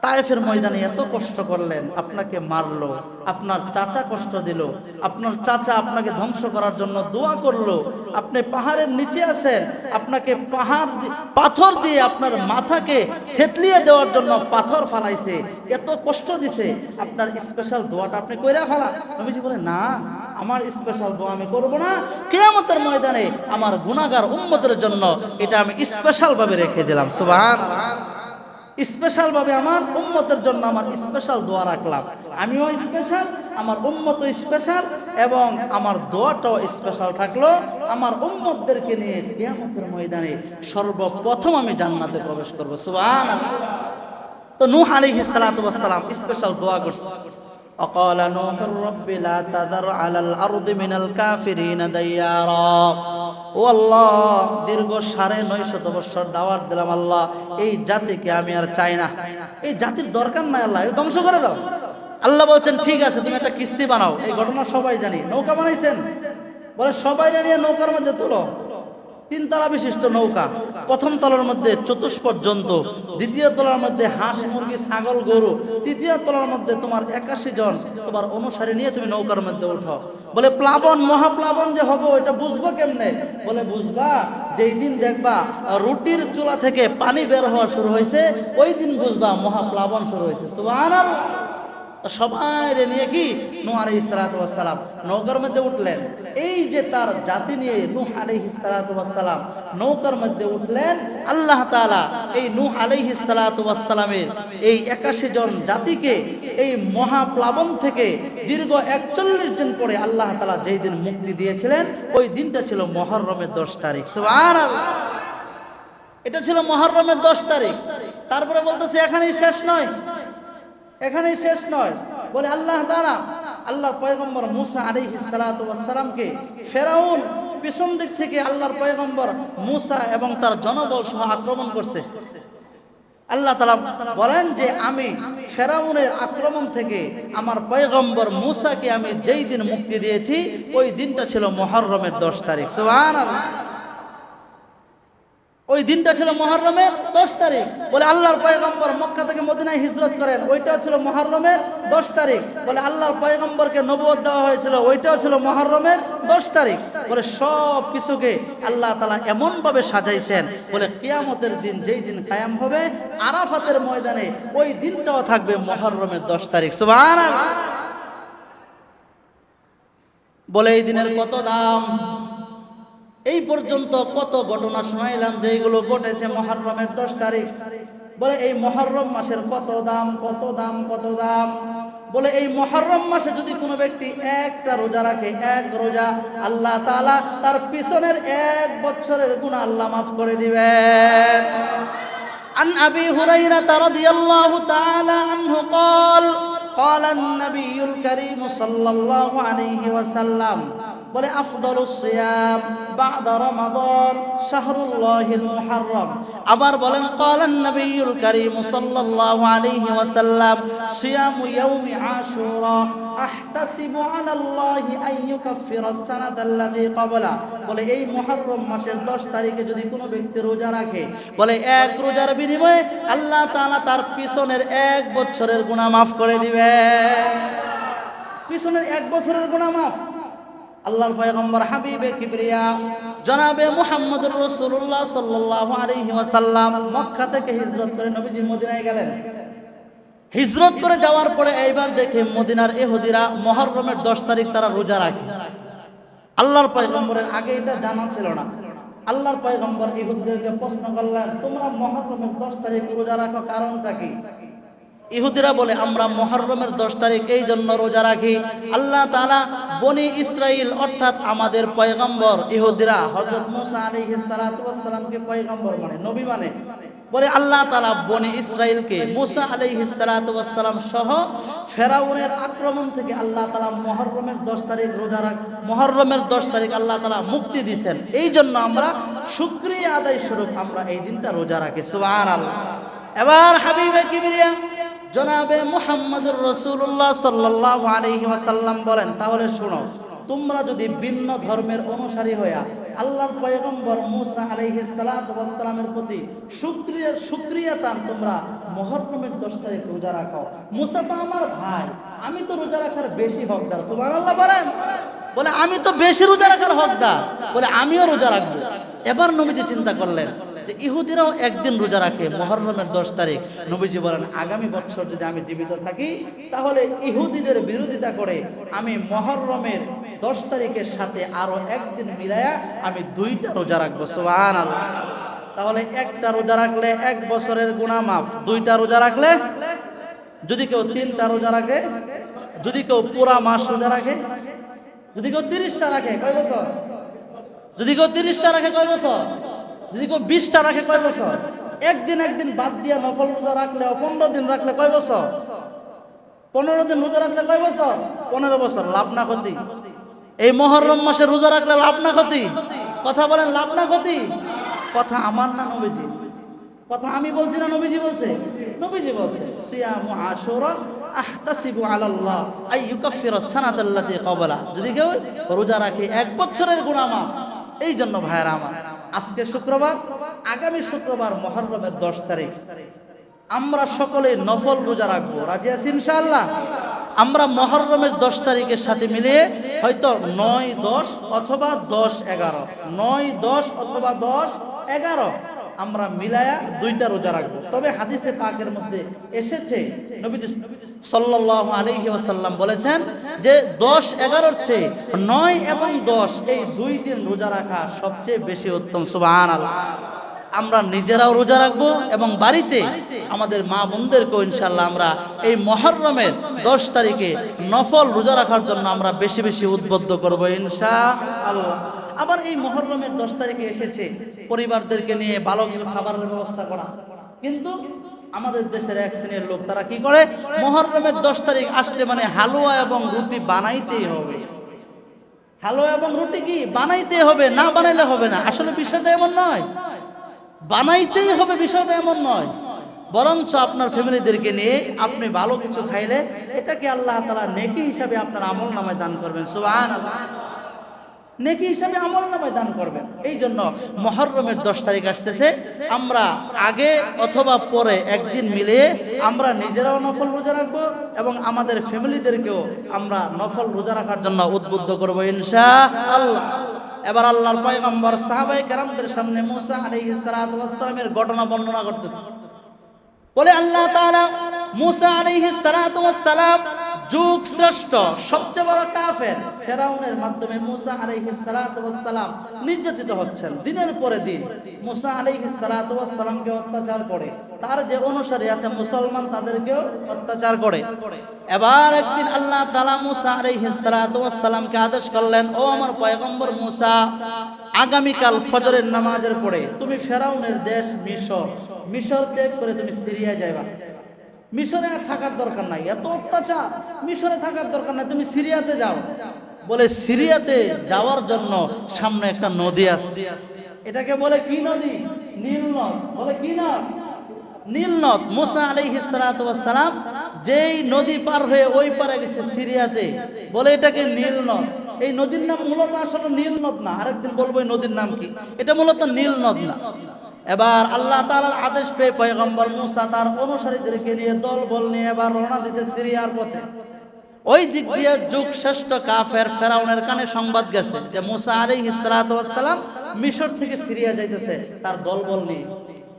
তায়েফের ময়দানে এত কষ্ট করলেন, আপনাকে মারলো, আপনার চাচা কষ্ট দিল, আপনার চাচা আপনাকে ধ্বংস করার জন্য দোয়া করলো, আপনি পাহাড়ের নিচে আছেন, আপনাকে পাথর দিয়ে আপনার মাথাকে থেতলিয়ে দেওয়ার জন্য পাথর ফালাইছে, এত কষ্ট দিছে, আপনার স্পেশাল দোয়াটা আপনি কইরা ফেলা। নবীজি বলে, না আমার স্পেশাল দোয়া আমি করব না, কিয়ামতের ময়দানে আমার গুনাহগার উম্মতের জন্য এটা আমি স্পেশাল ভাবে রেখে দিলাম। সুবহানাল্লাহ। স্পেশাল ভাবে আমার উম্মতের জন্য আমার স্পেশাল দোয়া রাখলাম। আমিও স্পেশাল, আমার উম্মত স্পেশাল, এবং আমার দোয়াটাও স্পেশাল থাকলো। আমার উম্মতদেরকে নিয়ে কিয়ামতের ময়দানে সর্বপ্রথম আমি জান্নাতে প্রবেশ করব। সুবহানাল্লাহ। তো নূহ আলাইহিস সালাতু ওয়াস সালাম স্পেশাল দোয়া করছে, অকালা নূহুর রাব্বি লা তাযার আলাল আরদি মিনাল কাফিরিনা দাইয়ারা। ও আল্লাহ দীর্ঘ 950 বছর দাওয়াত দিলাম, আল্লাহ এই জাতিকে আমি আর চাই না, এই জাতির দরকার নাই, আল্লাহ এটা ধ্বংস করে দাও। আল্লাহ বলছেন, ঠিক আছে তুমি একটা কিস্তি বানাও। এই ঘটনা সবাই জানি। নৌকা বানাইছেন, বলে সবাই নিয়ে নৌকার মধ্যে তুলো। 3 তলা বিশিষ্ট নৌকা, প্রথম তলার মধ্যে চতুষ্পদ জন্তু, দ্বিতীয় তলার মধ্যে হাঁস মুরগি ছাগল গরু, তৃতীয় তলার মধ্যে তোমার 81 জন তোমার অনুসারী নিয়ে তুমি নৌকার মধ্যে উঠো। বলে প্লাবন মহাপ্লাবন যে হবে এটা বুঝবো কেমনে? বলে বুঝবা যেই দিন দেখবা রুটির চুলা থেকে পানি বের হওয়া শুরু হয়েছে, ওই দিন বুঝবা মহাপ্লাবন শুরু হয়েছে। সুবহানাল্লাহ। সবাই নিয়ে কি নূহ আলাইহিস সালাতু ওয়াস সালাম নৌকার মধ্যে উঠলেন। এই যে তার জাতি নিয়ে নূহ আলাইহিস সালাতু ওয়াস সালাম নৌকার মধ্যে উঠলেন, আল্লাহ তাআলা এই নূহ আলাইহিস সালাতু ওয়াস সালামের এই 81 জন জাতিকে এই মহাপ্লাবন থেকে দীর্ঘ 41 দিন পরে আল্লাহ তাআলা যেই দিন মুক্তি দিয়েছিলেন, ওই দিনটা ছিল মুহররমের 10 তারিখ। সুবহানাল্লাহ। এটা ছিল মুহররমের 10 তারিখ। তারপরে বলতেছে এখানেই শেষ নয়, এখানেই শেষ নয়। বলে আল্লাহ তাআলা আল্লাহর পয়গম্বর মূসা আলাইহিস সালাতু ওয়াস সালামকে ফেরাউন পিছন দিক থেকে আল্লাহর পয়গম্বর মূসা এবং তার জনবল সহ আক্রমণ করছে। আল্লাহ তাআলা বলেন যে আমি ফেরাউনের আক্রমণ থেকে আমার পয়গম্বর মূসাকে আমি যেই দিন মুক্তি দিয়েছি, ওই দিনটা ছিল মুহররমের 10 তারিখ। সুবহানাল্লাহ। ওই দিনটা ছিল মুহররমের 10 তারিখ। বলে আল্লাহর পয়গম্বর মক্কা থেকে মদিনায় হিজরত করেন, ওইটাও ছিল মুহররমের 10 তারিখ। বলে আল্লাহর পয়গম্বরকে নবুয়ত দেওয়া হয়েছিল, ওইটাও ছিল মুহররমের 10 তারিখ। বলে সব কিছুকে আল্লাহ তাআলা এমন ভাবে সাজাইছেন, বলে কিয়ামতের দিন যেই দিন কায়াম হবে আরাফাতের ময়দানে, ওই দিনটাও থাকবে মুহররমের 10 তারিখ। সুবহানাল্লাহ। বলে এই দিনের কত দাম! এই পর্যন্ত কত ঘটনা শোনাইলাম যেগুলো ঘটেছে মুহররমের 10 তারিখ। বলে এই মুহররম মাসের কত দাম, কত দাম, কত দাম। বলে এই মুহররম মাসে যদি কোনো ব্যক্তি একটা রোজা রাখে, এক রোজা, আল্লাহ তাআলা তার পিছনের 1 বছরের গুনাহ আল্লাহ মাফ করে দিবেন। عن أبي هريرة رضي الله تعالى عنه قال قال النبي الكريم صلى الله عليه وسلم বলে আফদালুস সিয়াম বা'দা রমাদান শাহরুল্লাহিল মুহাররম। আবার বলেন ক্বালান নবিয়ুল কারীম সাল্লাল্লাহু আলাইহি ওয়াসাল্লাম সিয়ামু ইয়াউমি আশুরা আহতাসিবু আলাল্লাহি আন ইউকাফফিরাস সানাতাল্লাযী ক্বাবলা। বলে এই মুহররম মাসের 10 তারিখে যদি কোনো ব্যক্তি রোজা রাখে, বলে এক রোজার বিনিময়ে আল্লাহ তাআলা তার পিছনের 1 বছরের গুনাহ মাফ করে দিবেন। পিছনের 1 বছরের গুনাহ মাফ। আল্লাহর পয়গম্বর হাবিবে কিবরিয়া জনাবে মুহাম্মদুর রাসূলুল্লাহ সাল্লাল্লাহু আলাইহি ওয়াসাল্লাম মক্কা থেকে হিজরত করে নবীজি মদিনায় গেলেন। হিজরত করে যাওয়ার পরে এইবার দেখে মদিনার ইহুদিরা মুহররমের 10 তারিখ তারা রোজা রাখে। আল্লাহর পয়গম্বরের আগে এটা জানা ছিল না। আল্লাহর পয়গম্বর ইহুদিদেরকে প্রশ্ন করলেন, তোমরা মুহররমের 10 তারিখ রোজা রাখো, কারণটা কি? ইহুদিরা বলে, আমরা মুহররমের 10 তারিখ এই জন্য রোজা রাখি, আল্লাহ তাআলা বনি ইসরাইল অর্থাৎ আমাদের পয়গম্বর, ইহুদিরা হযরত মুসা আলাইহিস সালাতু ওয়াস সালামকে পয়গম্বর মানে, নবী মানে, বলে আল্লাহ তাআলা বনি ইসরাইলকে মুসা আলাইহিস সালাতু ওয়াস সালাম সহ ফেরাউনের আক্রমণ থেকে আল্লাহ তাআলা মুহররমের 10 তারিখ রোজা রাখ, মুহররমের 10 তারিখ আল্লাহ তাআলা মুক্তি দিবেন। এই জন্য আমরা শুকরিয়া আদায় স্বরূপ আমরা এই দিনটা রোজা রাখি। সুবহানাল্লাহ। এবার হাবিবে কিবরিয়া জনাবে মুহাম্মদুর রাসূলুল্লাহ সাল্লাল্লাহু আলাইহি ওয়াসাল্লাম বলেন, তাহলে শোনো, তোমরা যদি ভিন্ন ধর্মের অনুসারী হইয়া আল্লাহর পয়গম্বর মুসা আলাইহিস সালাতু ওয়াস সালামের প্রতি শুকরিয়াতান তোমরা মুহররমের 10 তারিখ রোজা রাখো। মুসা তো আমার ভাই, আমি তো রোজা রাখার বেশি হকদার। সুবহানাল্লাহ বলেন। বলে আমি তো বেশি রোজা রাখার হকদার, বলে আমিও রোজা রাখবো। এবার নবীজি চিন্তা করলেন যে ইহুদিরাও একদিন রোজা রাখে মুহররমের 10 তারিখ। নবীজি বলেন, আগামী বছর যদি আমি জীবিত থাকি তাহলে ইহুদিদের বিরোধিতা করে আমি মুহররমের 10 তারিখের সাথে আরো একদিন মিলায়া আমি 2টা রোজা রাখবো। সুবহানাল্লাহ। তাহলে একটা রোজা রাখলে 1 বছরের গুনাহ মাফ, 2টা রোজা রাখলে, যদি কেউ 3টা রোজা রাখে, যদি কেউ পুরা মাস রোজা রাখে, যদি কেউ 30টা রাখে, কয় বছর? যদি কেউ 30টা রাখে কয় বছর? যদি কেউ 20টা রাখে কয় বছর? একদিন বাদ দিয়া নফল রোজা রাখলে, 15 দিন রাখলে কয় বছর? 15 দিন রোজা রাখলে কয় বছর? 15 বছর। লাভ না ক্ষতি? এই মুহররম মাসে রোজা রাখলে লাভ না ক্ষতি? কথা বলেন, লাভ না ক্ষতি? কথা আমার না নবীজি, কথা আমি বলছি না নবীজি বলছে? নবীজি বলছে সিয়ামু আশুরা আহতাসিবু আলাল্লাহ আই ইউকাফফিরাস সানাতাল্লাতী ক্বাবলা। যদি কেউ রোজা রাখে 1 বছরের গুনাহ মাফ। এই জন্য ভাইরা আমার, আজকে শুক্রবার, আগামী শুক্রবার মুহররমের 10 তারিখ আমরা সকলে নফল রোজা রাখবো। রাজি আছি ইনশাআল্লাহ? আমরা মুহররমের 10 তারিখের সাথে মিলিয়ে হয়তো 9, 10 অথবা 10, 11, 9, 10 অথবা 10, 11 আমরা মিলায়া 2টা রোজা রাখবো। তবে হাদিসে পাকের মধ্যে এসেছে নবীজি সাল্লাল্লাহু আলাইহি ওয়াসাল্লাম বলেছেন যে 10, 11 চেয়ে 9 এবং 10 এই 2 দিন রোজা রাখা সবচেয়ে বেশি উত্তম। সুবহানাল্লাহ। আমরা নিজেরাও রোজা রাখবো এবং বাড়িতে আমাদের মা বোনদেরকেও ইনশাআল্লাহ আমরা এই মুহররমের 10 তারিখে নফল রোজা রাখার জন্য আমরা বেশি বেশি উদ্বুদ্ধ করবো ইনশাআল্লাহ। আবার এই মুহররমের 10 তারিখে এসেছে পরিবারদেরকে নিয়ে ভালো কিছু খাবারের ব্যবস্থা করা, কিন্তু আমাদের দেশের এক শ্রেণীর লোক তারা কি করে, মুহররমের 10 তারিখ আসলে মানে হালুয়া এবং রুটি বানাইতেই হবে। হালুয়া এবং রুটি কি বানাইতেই হবে, না বানাইলে হবে না। আসলে বিষয়টা এমন নয়, বানাইতেই হবে বিষয়টা এমন নয়, বরঞ্চ আপনার ফ্যামিলিদেরকে নিয়ে আপনি ভালো কিছু খাইলে এটাকে আল্লাহ তাআলা নেকি হিসাবে আপনার আমলনামায় দান করবেন। সুবহানাল্লাহ। নেকি হিসাবে আমলনামায় দান করবেন। এই জন্য মুহররমের 10 তারিখ আসতেছে, আমরা আগে অথবা পরে একদিন মিলে আমরা নিজেরাও নফল রোজা রাখবো এবং আমাদের ফ্যামিলিদেরকেও আমরা নফল রোজা রাখার জন্য উদ্বুদ্ধ করবো ইনশাআল্লাহ। এবার আল্লাহর পয়গম্বর সাহাবায়ে কেরামদের সামনে মুসা আলাইহিস সালাতু ওয়াস সালামের ঘটনা বর্ণনা করতেছে। বলে আল্লাহ তাআলা মুসা আলাইহিস সালাতু ওয়াস সালাম যুগ শ্রেষ্ঠ সবচেয়ে বড় কাফের ফেরাউনের মাধ্যমে মুসা আলাইহিস সালাতু ওয়াস সালাম নির্যাতিত হচ্ছেন দিনের পরে দিন। মুসা আলাইহিস সালাতু ওয়াস সালামকে অত্যাচার করে, তার যে অনুসারী আছে মুসলমান তাদেরকেও অত্যাচার করে। এবার একদিন আল্লাহ তাআলা মুসা আলাইহিস সালাতু ওয়াস সালামকে আদেশ করলেন, ও আমার পয়গম্বর মুসা, আগামীকাল ফজরের নামাজের পরে তুমি ফেরাউনের দেশ মিশর ত্যাগ করে তুমি সিরিয়া যাইবা। মিশরে আর থাকার দরকার নাই, এত অত্যাচার, মিশরে থাকার দরকার নাই, তুমি সিরিয়াতে যাও। বলে সিরিয়াতে যাওয়ার জন্য সামনে একটা নদী আছে, এটাকে বলে কি নদী? নীল নদ। বলে কি নদ? নীল নদ। মুসা আলাইহিস সালাতু ওয়াস সালাম যেই নদী পার হয়ে ওই পারে গেছে সিরিয়াতে, বলে এটাকে নীল নদ। এই নদীর নাম মূলত আসলে নীল নদ না, আরেকদিন বলবো এই নদীর নাম কি। এটা মূলত নীল নদ না। এবার আল্লাহ তাআলার আদেশ পেয়ে পয়গম্বর মুসা তার অনুসারীদেরকে নিয়ে দলবল নিয়ে এবার রওনা দিয়েছে সিরিয়ার পথে। ওই দিক দিয়ে যুগ শ্রেষ্ঠ কাফের ফেরাউনের কানে সংবাদ গেছে যে মুসা আলাইহিস সালাতু ওয়াস সালাম মিশর থেকে সিরিয়া যাইতেছে তার দলবল নিয়ে।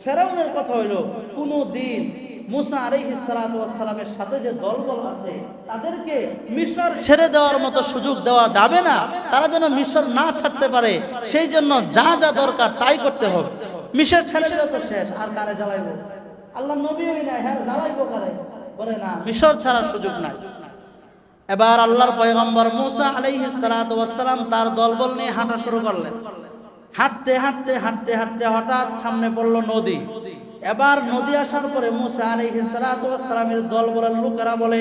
ফেরাউনের কথা হইলো কোনো দিন মুসা আলাইহিস সালাতু ওয়াস সালামের সাথে যে দলবল আছে তাদেরকে মিশর ছেড়ে দেওয়ার মতো সুযোগ দেওয়া যাবে না, তারা যেন মিশর না ছাড়তে পারে, সেই জন্য যা যা দরকার তাই করতে হবে। মিশর ছেড়ে দিলে তো শেষ, আর কারে জ্বালাইবো? আল্লাহ নবী হই না, হ্যাঁ জ্বালাইবো কারে? বলে না, মিশর ছাড়ার সুযোগ নাই। এবার আল্লাহর পয়গম্বর মুসা আলাইহিস সালাতু ওয়াস সালাম তার দলবল নিয়ে হাঁটা শুরু করলেন। হাঁটতে হাঁটতে হাঁটতে হাঁটতে হঠাৎ সামনে পড়লো নদী। এবার নদী আসার পরে মুসা আলাইহিস সালাতু ওয়াস সালামের দলবলের লোকেরা বলে,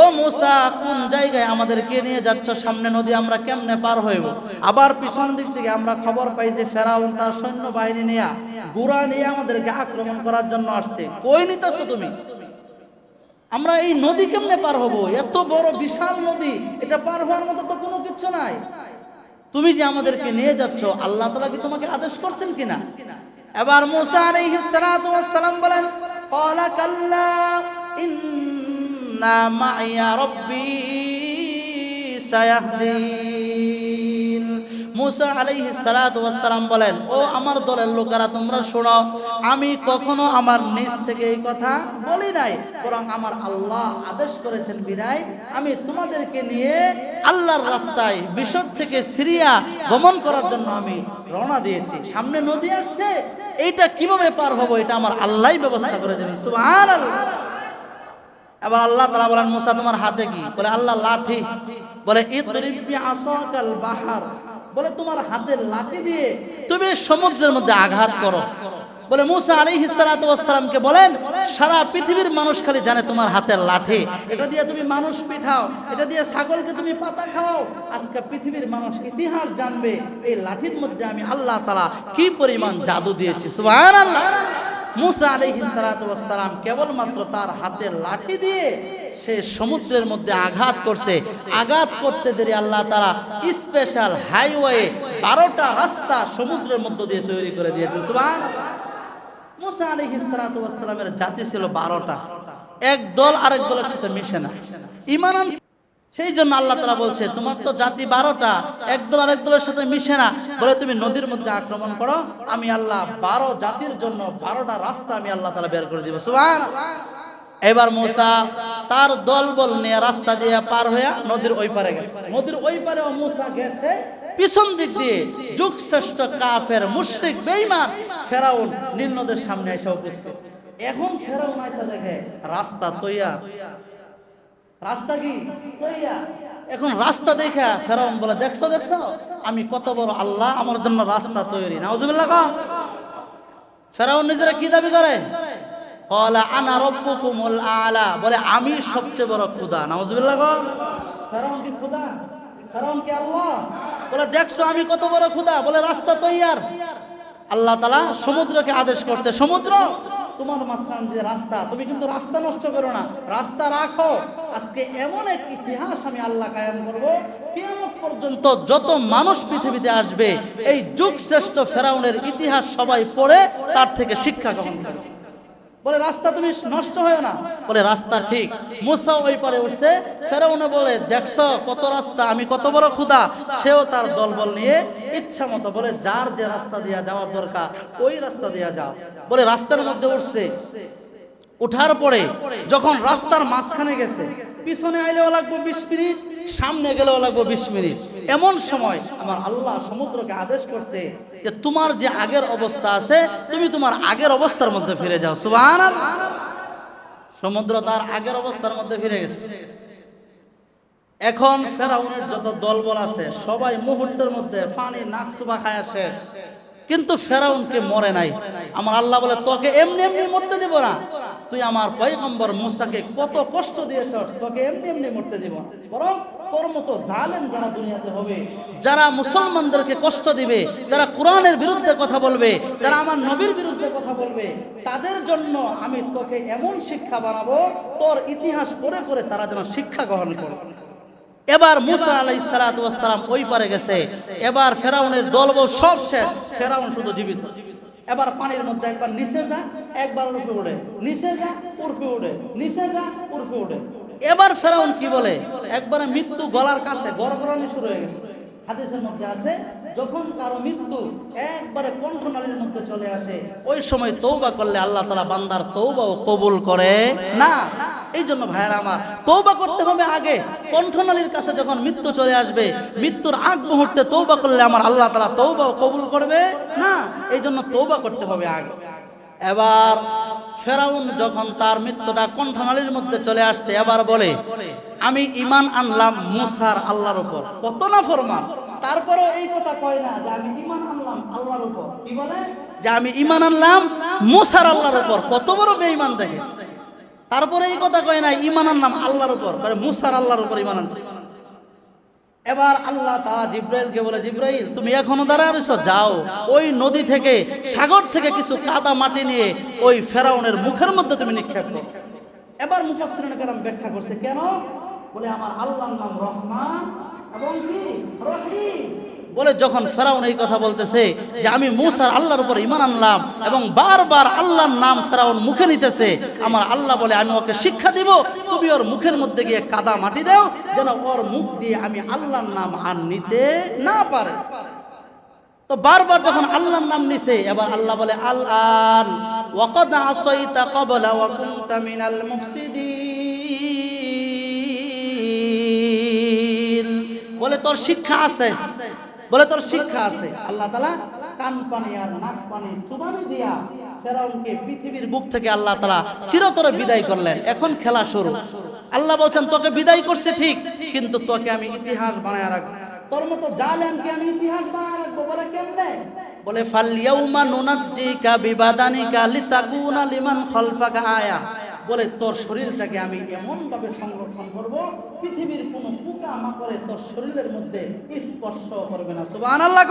ও মুসা, কোন জায়গায় আমাদেরকে নিয়ে যাচ্ছ? সামনে নদী, আমরা কেমনে পার হইব? আবার পিছন দিক থেকে আমরা খবর পাইছি ফেরাউন তার সৈন্য বাহিনী নিয়ে ঘোড়া নিয়ে আমাদেরকে আক্রমণ করার জন্য আসছে। কই নিতেছো তুমি? আমরা এই নদী কেমনে পার হব? এত বড় বিশাল নদী, এটা পার হওয়ার মতো তো কোনো কিছু নাই। তুমি যে আমাদেরকে নিয়ে যাচ্ছ, আল্লাহ তাআলা কি তোমাকে আদেশ করছেন কিনা? এবার মুসা আলাইহিস সালাতু ওয়াস সালাম বলেন, ক্বালা কাল্লা ইন্না মাইয়া রাব্বী সায়াহদিন। মুসা আলাইহিস সালাতু ওয়াস সালাম বলেন, ও আমার দলের লোকেরা, তোমরা শোনো, আমি কখনো আমার নিজ থেকে এই কথা বলি নাই, বরং আমার আল্লাহ আদেশ করেছেন বিদায় আমি তোমাদেরকে নিয়ে আল্লাহর রাস্তায় মিশর থেকে সিরিয়া গমন করার জন্য আমি রওনা দিয়েছি। সামনে নদী আসছে, এইটা কিভাবে পার হবো এটা আমার আল্লাহই ব্যবস্থা করে দেবেন। সুবহানাল্লাহ। এবার আল্লাহ তাআলা বলেন, মুসা তোমার হাতে কি? বলে আল্লাহ লাঠি। বলে ইদরিব বিআসাকাল বাহার, বলে তোমার হাতের লাঠি দিয়ে তুমি সমুদ্রের মধ্যে আঘাত করো। বলে মুসা আলাইহিস সালাতু ওয়াস সালামকে বলেন, সারা পৃথিবীর মানুষ খালি জানে তোমার হাতের লাঠি, এটা দিয়ে তুমি মানুষ পিঠাও, এটা দিয়ে ছাগলকে তুমি পাতা খাও। আজকে পৃথিবীর মানুষ ইতিহাস জানবে এই লাঠির মধ্যে আমি আল্লাহ তাআলা কি পরিমাণ জাদু দিয়েছি। সুবহানাল্লাহ। মুসা আলাইহিস সালাতু ওয়াস সালাম কেবলমাত্র তার হাতের লাঠি দিয়ে সে সমুদ্রের মধ্যে আঘাত করছে। আঘাত করতে দেরি আল্লাহ তাআলা স্পেশাল হাইওয়ে 12টা রাস্তা সমুদ্রের মধ্য দিয়ে তৈরি করে দিয়েছেন। সুবহানাল্লাহ। মুসা আলাইহিস সালাতু ওয়াস সালামের জাতি ছিল 12টা, এক দল আরেক দলের সাথে মিশে না, ঈমান। সেই জন্য আল্লাহ তাআলা বলছে, তোমার তো জাতি 12টা, এক দল আরেক দলের সাথে মিশে না, বলে তুমি নদীর মধ্যে আক্রমণ করো, আমি আল্লাহ 12 জাতির জন্য 12টা রাস্তা আমি আল্লাহ তাআলা বের করে দিব। সুবহানাল্লাহ। এবার মুসা তার দলবল নিয়ে রাস্তা দিয়ে পার হয়ে নদীর ওই পারে গেছে। নদীর ওই পারেও মুসা গেছে, পিছন দিক দিয়ে যুগ শ্রেষ্ঠ কাফের মুশরিক বেঈমান ফেরাউন নীল নদের সামনে এসে উপস্থিত। এখন ফেরাউন আইসা দেখে রাস্তা তৈয়ার। রাস্তা কি তৈয়ার। এখন রাস্তা দেখা ফেরাউন বলে, দেখছো দেখছো আমি কত বড় আল্লাহ, আমার জন্য রাস্তা তৈরি। নাউজুবিল্লাহ। ফেরাউন নিজেরা কি দাবি করে? ক্বালা আনা রাব্বুকুমুল আ'লা, বলে আমি সবচেয়ে বড় খোদা। নাউজুবিল্লাহ। ফেরাউন কি খোদা? ফেরাউন কি আল্লাহ? বলে দেখছো আমি কত বড় খোদা, বলে রাস্তা তৈয়ার। আল্লাহ তাআলা সমুদ্রকে আদেশ করছে, সমুদ্র তোমার মাঝখান দিয়ে রাস্তা, তুমি কিন্তু রাস্তা নষ্ট করো না, রাস্তা রাখো। আজকে এমন এক ইতিহাস আমি আল্লাহ কায়েম করব, কিয়ামত পর্যন্ত যত মানুষ পৃথিবীতে আসবে এই যুগ শ্রেষ্ঠ ফেরাউনের ইতিহাস সবাই পড়ে তার থেকে শিক্ষা গ্রহণ করবে। বলে রাস্তা তুমি নষ্ট হয় না, বলে রাস্তা ঠিক। মুসা ওই পারে উঠছে, ফেরাউনে বলে দেখছো কত রাস্তা, আমি কত বড় খোদা। সেও তার দলবল নিয়ে ইচ্ছা মতো বলে যার যে রাস্তা দিয়া যাওয়ার দরকার ওই রাস্তা দিয়া যাও। বলে রাস্তার মধ্যে উঠছে, উঠার পরে যখন রাস্তার মাঝখানে গেছে, পিছনে আইলেও লাগবে 20 মিনিট, সামনে গেলেও লাগবে 20 মিনিট। এমন সময় আমার আল্লাহ সমুদ্রকে আদেশ করছে যে তোমার যে আগের অবস্থা আছে তুমি তোমার আগের অবস্থার মধ্যে ফিরে যাও। সুবহানাল্লাহ। সমুদ্র তার আগের অবস্থার মধ্যে ফিরে গেছে। এখন ফেরাউনের যত দলবল আছে সবাই মুহূর্তের মধ্যে পানির নাক চুবা খায়া শেষ, কিন্তু ফেরাউনকে মরে নাই। আমার আল্লাহ বলে তোকে এমনি এমনি মরতে দেব না, তুই আমার পয়গম্বর মুসাকে কত কষ্ট দিয়েছস, তোকে এমনি এমনি মরতে দেব না, বরং তোর মতো জালেম যারা দুনিয়াতে হবে, যারা মুসলমানদেরকে কষ্ট দিবে, যারা কোরআনের বিরুদ্ধে কথা বলবে, যারা আমার নবীর বিরুদ্ধে কথা বলবে, তাদের জন্য আমি তোকে এমন শিক্ষা বানাবো তোর ইতিহাস পড়ে পড়ে তারা যেন শিক্ষা গ্রহণ করে। এবার মুসা আলাইহিস সালাতু ওয়াস সালাম ওই পারে গেছে, এবার ফেরাউনের দলবল সব শেষ, ফেরাউন শুধু জীবিত। এবার পানির মধ্যে একবার নিচে যা, একবার উঠে ওঠে, নিচে যা উঠে ওঠে, নিচে যা উঠে ওঠে। এবার ফেরাউন কি বলে, একবারে মৃত্যু গলার কাছে গড়গড়ানি শুরু হয়ে গেছে। হাদিসের মধ্যে আছে যখন কারো মৃত্যু একবারে কণ্ঠনালীর মধ্যে চলে আসে, ওই সময় তওবা করলে আল্লাহ তাআলা বান্দার তওবাও কবুল করে না। এই জন্য ভাইয়েরা আমার, তওবা করতে হবে আগে। কণ্ঠনালীর কাছে যখন মৃত্যু চলে আসবে, মৃত্যুর আগ মুহূর্তে তওবা করলে আমার আল্লাহ তাআলা তওবাও কবুল করবে না। এই জন্য তওবা করতে হবে আগে। এবার ফেরাউন যখন তার মৃত্যুটা কণ্ঠনালীর মধ্যে চলে আসছে, এবার বলে আমি ঈমান আনলাম মুসার আল্লাহর উপর। কত না ফরমান, তারপরেও এই কথা কয় না যে আমি ঈমান আনলাম আল্লাহর উপর, কি বলে যে আমি ঈমান আনলাম মুসার আল্লাহর উপর। কত বড় বেঈমান দেখে, তারপরে এই কথা কয় না ঈমান আনলাম আল্লাহর উপর, মানে মুসার আল্লাহর উপর ঈমান আনছে। এবার আল্লাহ তাআলা জিবরাইলকে বলে, জিবরাইল তুমি এখনো দাঁড়ায় রইছো, যাও ওই নদী থেকে সাগর থেকে কিছু কাদা মাটি নিয়ে ওই ফেরাউনের মুখের মধ্যে তুমি নিক্ষেপ করো। এবার মুফাসসিরিনে কেরাম ব্যাখ্যা করছে কেন, বলে আমার আল্লাহর নাম রহমান এবং কি রহিম। বলে যখন ফেরাউন এই কথা বলতেছে যে আমি মুসার আল্লাহর উপর ঈমান আনলাম এবং বারবার আল্লাহর নাম ফেরাউন মুখে নিতেছে, আমার আল্লাহ বলে আমি ওকে শিক্ষা দিব, তুমি ওর মুখের মধ্যে গিয়ে কাদা মাটি দাও যেন ওর মুখ দিয়ে আমি আল্লাহর নাম আর নিতে না পারে। তো বারবার যখন আল্লাহর নাম নিছে, এবার আল্লাহ বলে আল আন ওয়াকাদ আসাইতা ক্বাবলা ওয়া কুনতা মিনাল মুফসিদিন। বলে তোর শিক্ষা আছে, বলে তোর শিক্ষা আছে। আল্লাহ তাআলা কান পানি আর নাক পানি চুবানি দিয়া ফেরাউনকে পৃথিবীর বুক থেকে আল্লাহ তাআলা চিরতরে বিদায় করলেন। এখন খেলা শুরু। আল্লাহ বলছেন তোকে বিদায় করছে ঠিক, কিন্তু তোকে আমি ইতিহাস বানায় রাখবো, তোর মতো জালেমকে আমি ইতিহাস বানায় রাখবো। বলে কেমনে, বলে ফাল ইয়াউমা নুনাজ্জিকা বিবাদানিকা লিতাকুনা লিমান খালফাকা আয়া। বলে তোর শরীরটাকে আমি এমন ভাবে সংরক্ষণ করব পৃথিবীর কোন পোকা মাকড়ে তোর শরীরের মধ্যে স্পর্শ করবে না। সুবহানাল্লাহ।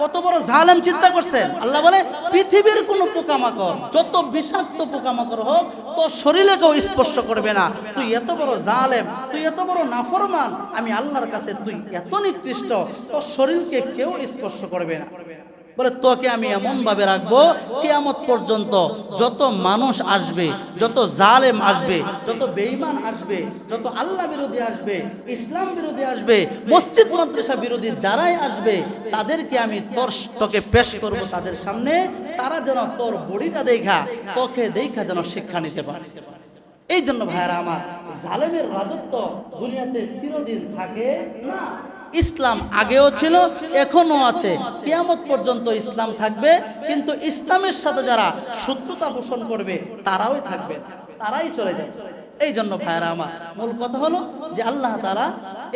কত বড় জালেম চিন্তা করছেন। আল্লাহ বলে পৃথিবীর কোন পোকা মাকড়, যত বিষাক্ত পোকা মাকড় হোক তোর শরীরে কেউ স্পর্শ করবে না। তুই এত বড় জালেম, তুই এত বড় নাফরমান, আমি আল্লাহর কাছে তুই এত নিকৃষ্ট, তোর শরীরকে কেউ স্পর্শ করবে না। বলে তোকে আমি এমন ভাবে রাখবো কিয়ামত পর্যন্ত যত মানুষ আসবে, যত জালেম আসবে, যত বেঈমান আসবে, যত আল্লাহ বিরোধী আসবে, ইসলাম বিরোধী আসবে, মসজিদ মাদ্রাসা বিরোধী যারাই আসবে, তাদেরকে আমি তোকে পেশ করব তাদের সামনে, তারা যেন তোর বডিটা দেখা, তোকে দেখা যেন শিক্ষা নিতে পারে। এই জন্য ভাইয়ারা আমার, জালেমের রাজত্ব দুনিয়াতে চিরদিন থাকে না। ইসলাম আগেও ছিল, এখনো আছে, কিয়ামত পর্যন্ত ইসলাম থাকবে, কিন্তু ইসলামের সাথে যারা শত্রুতা পোষণ করবে তারাও থাকবে, তারাই চলে যাবে। এই জন্য ভাইয়ারা আমার, মূল কথা হলো যে আল্লাহ তাআলা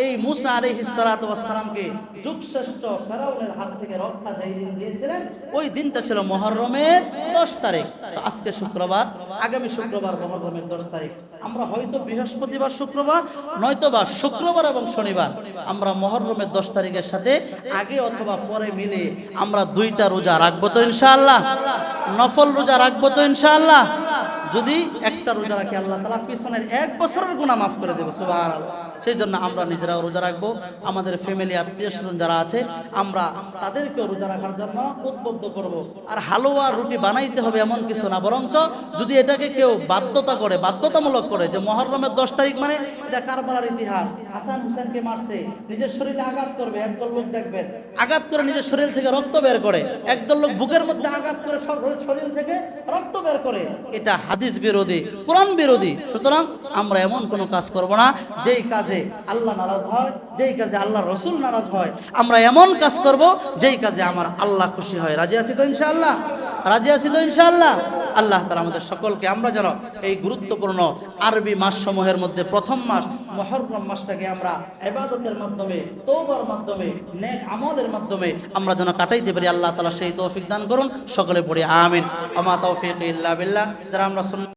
এই মুসা আলাইহিস সালাতু ওয়াস সালামকে যুগশ্রেষ্ঠ ফেরাউনের হাত থেকে রক্ষা যেই দিন দিয়েছিলেন, ওই দিনটা ছিল মুহররমের 10 তারিখ। তো আজকে শুক্রবার, আগামী শুক্রবার মুহররমের 10 তারিখ। আমরা হয়তো বৃহস্পতিবার শুক্রবার, নয়তোবা শুক্রবার এবং শনিবার আমরা মুহররমের 10 তারিখের সাথে আগে অথবা পরে মিলে আমরা 2টা রোজা রাখবো তো ইনশাআল্লাহ, নফল রোজা রাখবো তো ইনশাআল্লাহ। যদি একটা রোজা রাখি আল্লাহ তাআলা পিছনের 1 বছরের গুনাহ মাফ করে দেবে। সুবহানাল্লাহ। সেই জন্য আমরা নিজেরাও রোজা রাখবো, আমাদের ফ্যামিলি আত্মীয় স্বজন যারা আছে আমরা তাদেরকেও রোজা রাখার জন্য উদ্বুদ্ধ করব। আর হালুয়া রুটি বানাইতে হবে এমন কিছু না, বরঞ্চ যদি এটাকে কেউ বাধ্যতা করে, বাধ্যতামূলক করে যে মুহররমের 10 তারিখ মানে এটা কারবালার ইতিহাস, হাসান হুসেনকে মারছে, নিজের শরীরে আঘাত করবে, একদল লোক দেখবেন আঘাত করে নিজের শরীর থেকে রক্ত বের করে, একদল লোক বুকের মধ্যে আঘাত করে শরীর থেকে রক্ত বের করে, এটা হাদিস বিরোধী, কোরআন বিরোধী। সুতরাং আমরা এমন কোনো কাজ করব না যেই কাজে আল্লাহ নারাজ হয়, যেই কাজে আল্লাহ রসুল নারাজ হয়। আমরা এমন কাজ করব যেই কাজে আমার আল্লাহ খুশি হয়। রাজি আছি তো ইনশাআল্লাহ? রাজি আছি তো ইনশাআল্লাহ? আল্লাহ তাআলা আমাদের সকলকে, আমরা যেন এই গুরুত্বপূর্ণ আরবি মাসসমূহের মধ্যে প্রথম মাস মুহররম মাসটাকে আমরা ইবাদতের মাধ্যমে, তওবার মাধ্যমে, নেক আমলের মাধ্যমে আমরা যেন কাটাইতে পারি। আল্লাহ তাআলা সেই তৌফিক দান করুন। সকলে পড়ি আমিন। আমা তাওফীক ইল্লা বিল্লাহ। যারা আমরা